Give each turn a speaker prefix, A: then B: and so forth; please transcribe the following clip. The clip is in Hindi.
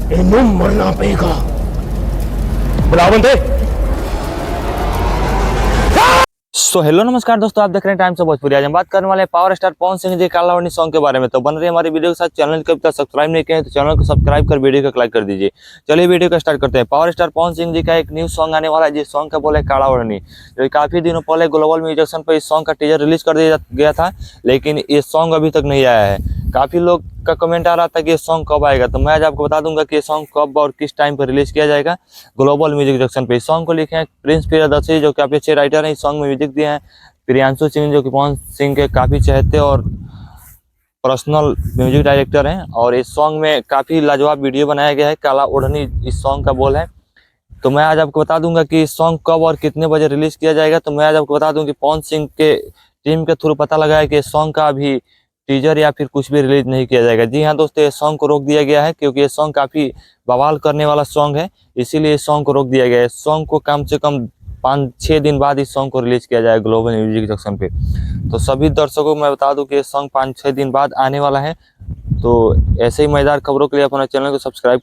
A: इन्हें मरना पड़ेगा। बुलावंत है।
B: सो हेलो नमस्कार दोस्तों, आप देख रहे हैं टाइम्स ऑफ भोजपुरी। आज हम बात करने वाले हैं power star Pawan Singh ji कालावनी song के बारे में। तो बन रही है हमारी वीडियो के साथ। चैनल को अभी तक सब्सक्राइब नहीं किया है तो चैनल को सब्सक्राइब कर वीडियो को लाइक कर दीजिए। चलिए वीडियो को स्टार्ट करते हैं। पावर स्टार पवन सिंह जी का एक न्यू सॉन्ग आने वाला है, जिस सॉन्ग का बोले काला ओढ़नी। जो काफी दिनों पहले ग्लोबल म्यूजिक पर इस सॉन्ग का टीजर रिलीज कर दिया गया था, लेकिन ये सॉन्ग अभी तक नहीं आया है। काफी लोग का कमेंट आ रहा था कि ये सॉन्ग कब आएगा, तो मैं आज आपको बता दूंगा कि ये सॉन्ग कब और किस टाइम पर रिलीज किया जाएगा ग्लोबल म्यूजिक जंक्शन पे। इस सॉन्ग को लिखे हैं प्रिंस प्रियदर्शी, जो काफी अच्छे राइटर हैं। इस सॉन्ग में म्यूजिक दिए हैं प्रियांशु सिंह, जो कि पवन सिंह के काफी चहेते और पर्सनल म्यूजिक डायरेक्टर हैं। और इस सॉन्ग में काफी लाजवाब वीडियो बनाया गया है। काला ओढ़नी इस सॉन्ग का बोल है। तो मैं आज आपको बता दूंगा कि इस सॉन्ग कब और कितने बजे रिलीज किया जाएगा। तो मैं आज आपको बता दूं कि पवन सिंह के टीम के थ्रू पता लगा है कि इस सॉन्ग का अभी टीजर या फिर कुछ भी रिलीज नहीं किया जाएगा। जी हाँ दोस्तों, ये सॉन्ग को रोक दिया गया है क्योंकि ये सॉन्ग काफी बवाल करने वाला सॉन्ग है, इसीलिए इस सॉन्ग को रोक दिया गया है। इस सॉन्ग को कम से कम 5-6 दिन बाद इस सॉन्ग को रिलीज किया जाएगा ग्लोबल म्यूजिक जंक्शन पे। तो सभी दर्शकों को मैं बता दूं कि ये सॉन्ग 5-6 दिन बाद आने वाला है। तो ऐसे ही मजेदार खबरों के लिए अपना चैनल को सब्सक्राइब